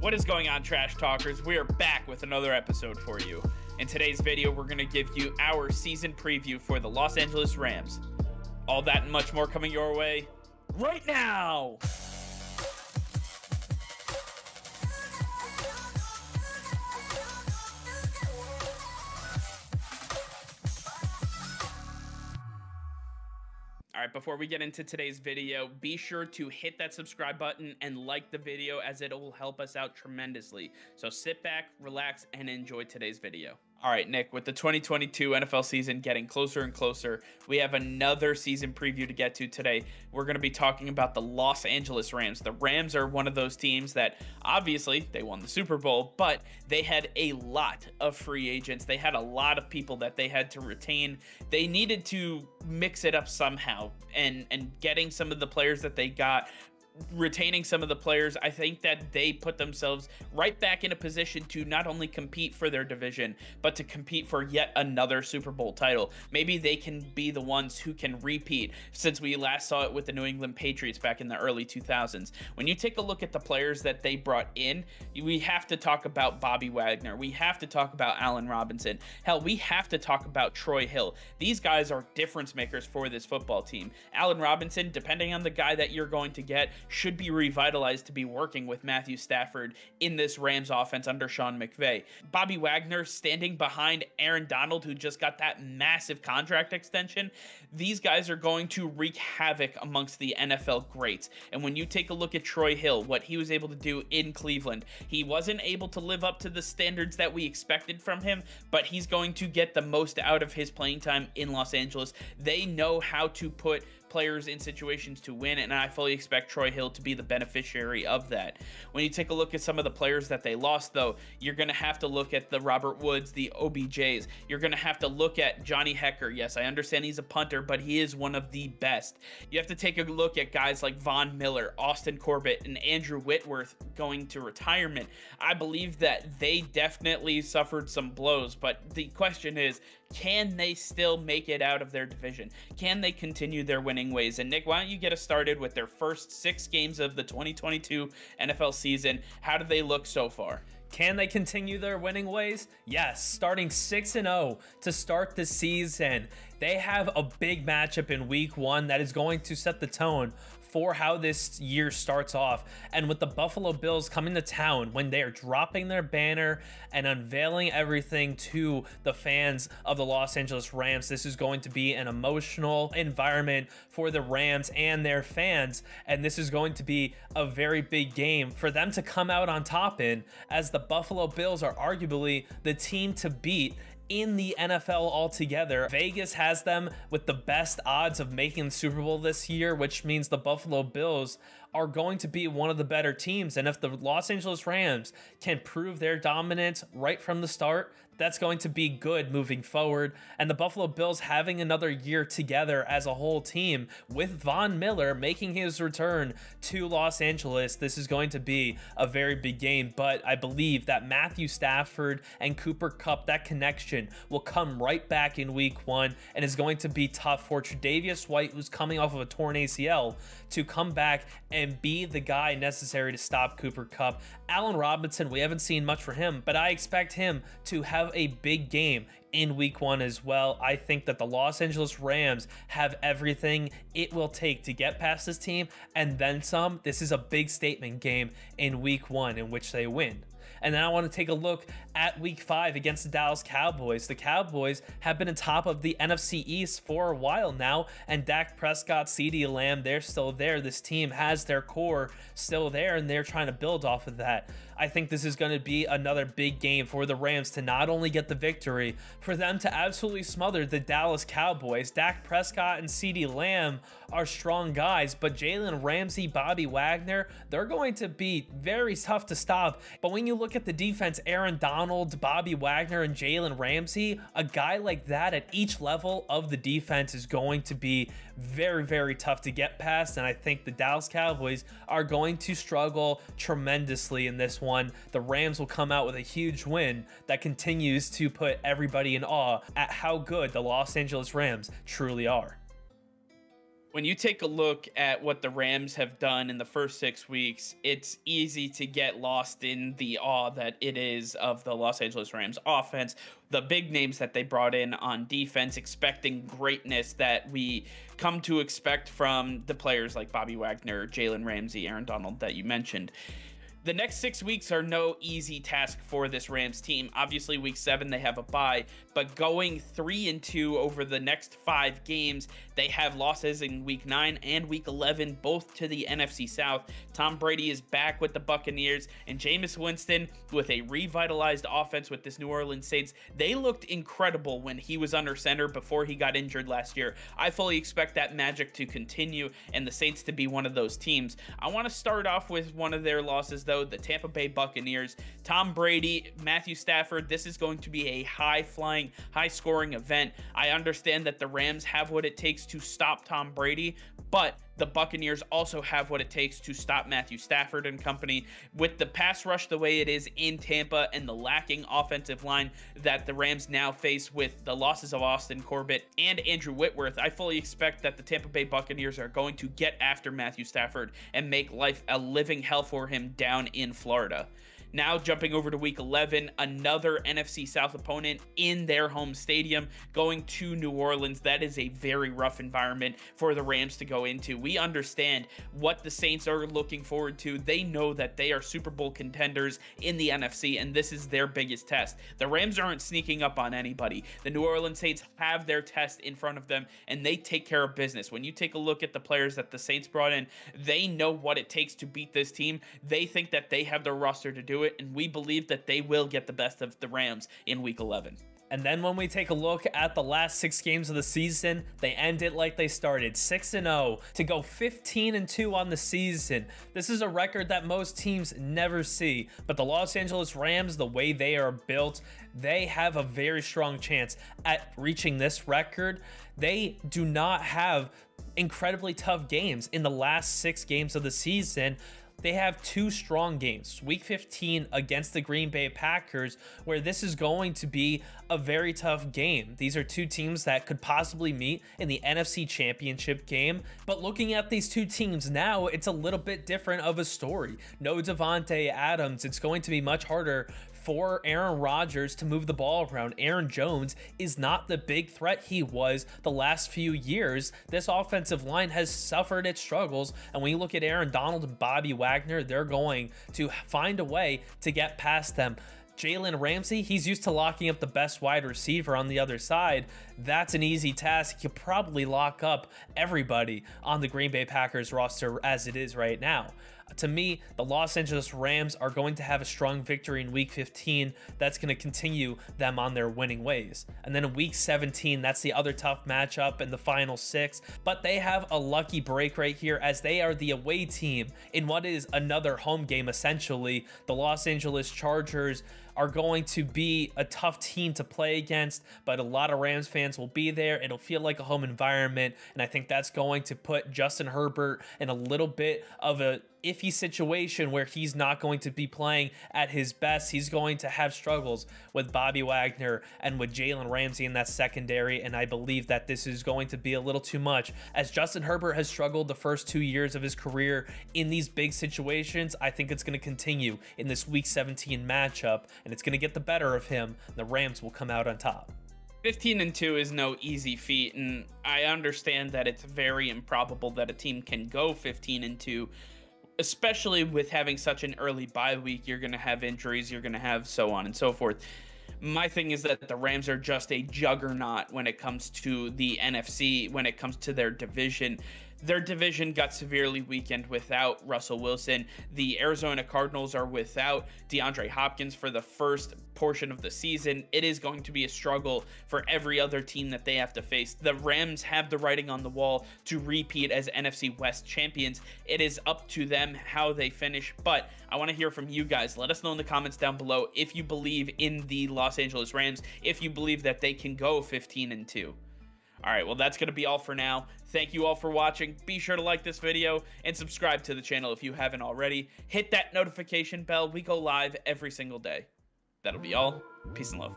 What is going on, Trash Talkers? We are back with another episode for you. In today's video, we're going to give you our season preview for the Los Angeles Rams. All that and much more coming your way right now! Alright, before we get into today's video, be sure to hit that subscribe button and like the video as it will help us out tremendously. So sit back, relax, and enjoy today's video. Alright, Nick, with the 2022 NFL season getting closer and closer, we have another season preview to get to today. We're going to be talking about the Los Angeles Rams. The Rams are one of those teams that, obviously, they won the Super Bowl, but they had a lot of free agents. They had a lot of people that they had to retain. They needed to mix it up somehow, and getting some of the players that they got, retaining some of the players, I think that they put themselves right back in a position to not only compete for their division, but to compete for yet another Super Bowl title. Maybe they can be the ones who can repeat, since we last saw it with the New England Patriots back in the early 2000s. When you take a look at the players that they brought in, we have to talk about Bobby Wagner. We have to talk about Allen Robinson. Hell, we have to talk about Troy Hill. These guys are difference makers for this football team. Allen Robinson, depending on the guy that you're going to get, should be revitalized to be working with Matthew Stafford in this Rams offense under Sean McVay. Bobby Wagner standing behind Aaron Donald, who just got that massive contract extension. These guys are going to wreak havoc amongst the NFL greats. And when you take a look at Troy Hill, what he was able to do in Cleveland, he wasn't able to live up to the standards that we expected from him, but he's going to get the most out of his playing time in Los Angeles. They know how to put players in situations to win, and I fully expect Troy Hill to be the beneficiary of that. When you take a look at some of the players that they lost, though, you're going to have to look at the Robert Woods, the OBJs. You're going to have to look at Johnny Hekker. Yes, I understand he's a punter, but he is one of the best. You have to take a look at guys like Von Miller, Austin Corbett, and Andrew Whitworth going to retirement. I believe that they definitely suffered some blows, but the question is, can they still make it out of their division? Can they continue their winning ways? And Nick, why don't you get us started with their first 6 games of the 2022 NFL season? How do they look so far? Can they continue their winning ways? Yes, starting 6-0 to start the season. They have a big matchup in week 1 that is going to set the tone for how this year starts off. And with the Buffalo Bills coming to town, when they are dropping their banner and unveiling everything to the fans of the Los Angeles Rams, this is going to be an emotional environment for the Rams and their fans. And this is going to be a very big game for them to come out on top in, as the Buffalo Bills are arguably the team to beat in the NFL altogether. Vegas has them with the best odds of making the Super Bowl this year, which means the Buffalo Bills are going to be one of the better teams. And if the Los Angeles Rams can prove their dominance right from the start, that's going to be good moving forward. And the Buffalo Bills having another year together as a whole team, with Von Miller making his return to Los Angeles, this is going to be a very big game. But I believe that Matthew Stafford and Cooper Kupp, that connection will come right back in week 1, and is going to be tough for Tre'Davious White, who's coming off of a torn ACL, to come back and be the guy necessary to stop Cooper Kupp. Allen Robinson, we haven't seen much for him, but I expect him to have a big game in week 1 as well. I think that the Los Angeles Rams have everything it will take to get past this team, and then some. This is a big statement game in week 1 in which they win. And then I want to take a look at week 5 against the Dallas Cowboys. The Cowboys have been on top of the NFC East for a while now, and Dak Prescott, CeeDee Lamb, they're still there. This team has their core still there, and they're trying to build off of that. I think this is going to be another big game for the Rams to not only get the victory, for them to absolutely smother the Dallas Cowboys. Dak Prescott and CeeDee Lamb are strong guys, but Jalen Ramsey, Bobby Wagner, they're going to be very tough to stop. But when you look at the defense, Aaron Donald, Bobby Wagner, and Jalen Ramsey, a guy like that at each level of the defense is going to be very, very tough to get past. And I think the Dallas Cowboys are going to struggle tremendously in this one. The Rams will come out with a huge win that continues to put everybody in awe at how good the Los Angeles Rams truly are. When you take a look at what the Rams have done in the first 6 weeks, it's easy to get lost in the awe that it is of the Los Angeles Rams offense, the big names that they brought in on defense, expecting greatness that we come to expect from the players like Bobby Wagner, Jalen Ramsey, Aaron Donald that you mentioned. The next 6 weeks are no easy task for this Rams team. Obviously, week 7, they have a bye, but going 3-2 over the next 5 games, they have losses in week 9 and week 11, both to the NFC South. Tom Brady is back with the Buccaneers, and Jameis Winston with a revitalized offense with this New Orleans Saints. They looked incredible when he was under center before he got injured last year. I fully expect that magic to continue and the Saints to be one of those teams. I want to start off with one of their losses, though, the Tampa Bay Buccaneers. Tom Brady, Matthew Stafford, this is going to be a high-flying, high-scoring event. I understand that the Rams have what it takes to stop Tom Brady, but the Buccaneers also have what it takes to stop Matthew Stafford and company. With the pass rush the way it is in Tampa and the lacking offensive line that the Rams now face with the losses of Austin Corbett and Andrew Whitworth, I fully expect that the Tampa Bay Buccaneers are going to get after Matthew Stafford and make life a living hell for him down in Florida. Now jumping over to week 11, another NFC South opponent in their home stadium, going to New Orleans. That is a very rough environment for the Rams to go into. We understand what the Saints are looking forward to. They know that they are Super Bowl contenders in the NFC, and this is their biggest test. The Rams aren't sneaking up on anybody. The New Orleans Saints have their test in front of them, and they take care of business. When you take a look at the players that the Saints brought in, they know what it takes to beat this team. They think that they have the roster to do it, and we believe that they will get the best of the Rams in week 11. And then when we take a look at the last 6 games of the season, they end it like they started, 6-0 to go 15-2 on the season. This is a record that most teams never see, but the Los Angeles Rams, the way they are built, they have a very strong chance at reaching this record. They do not have incredibly tough games in the last 6 games of the season. They have 2 strong games, week 15 against the Green Bay Packers, where this is going to be a very tough game. These are 2 teams that could possibly meet in the NFC Championship game. But looking at these 2 teams now, it's a little bit different of a story. No Davante Adams. It's going to be much harder for Aaron Rodgers to move the ball around. Aaron Jones is not the big threat he was the last few years. This offensive line has suffered its struggles, and when you look at Aaron Donald and Bobby Wagner, they're going to find a way to get past them. Jalen Ramsey, he's used to locking up the best wide receiver on the other side. That's an easy task. He could probably lock up everybody on the Green Bay Packers roster as it is right now. To me, the Los Angeles Rams are going to have a strong victory in week 15. That's going to continue them on their winning ways. And then in week 17, that's the other tough matchup in the final 6. But they have a lucky break right here as they are the away team in what is another home game essentially. The Los Angeles Chargers are going to be a tough team to play against, but a lot of Rams fans will be there. It'll feel like a home environment, and I think that's going to put Justin Herbert in a little bit of a iffy situation where he's not going to be playing at his best. He's going to have struggles with Bobby Wagner and with Jalen Ramsey in that secondary, and I believe that this is going to be a little too much. As Justin Herbert has struggled the first 2 years of his career in these big situations, I think it's going to continue in this week 17 matchup, and it's going to get the better of him. The Rams will come out on top. 15-2 is no easy feat, and I understand that it's very improbable that a team can go 15-2, especially with having such an early bye week. You're going to have injuries, you're going to have so on and so forth. My thing is that the Rams are just a juggernaut when it comes to the NFC, when it comes to their division. Their division got severely weakened without Russell Wilson. The Arizona Cardinals are without DeAndre Hopkins for the first portion of the season. It is going to be a struggle for every other team that they have to face. The Rams have the writing on the wall to repeat as NFC West champions. It is up to them how they finish, but I want to hear from you guys. Let us know in the comments down below if you believe in the Los Angeles Rams, if you believe that they can go 15-2. All right, well, that's going to be all for now. Thank you all for watching. Be sure to like this video and subscribe to the channel if you haven't already. Hit that notification bell. We go live every single day. That'll be all. Peace and love.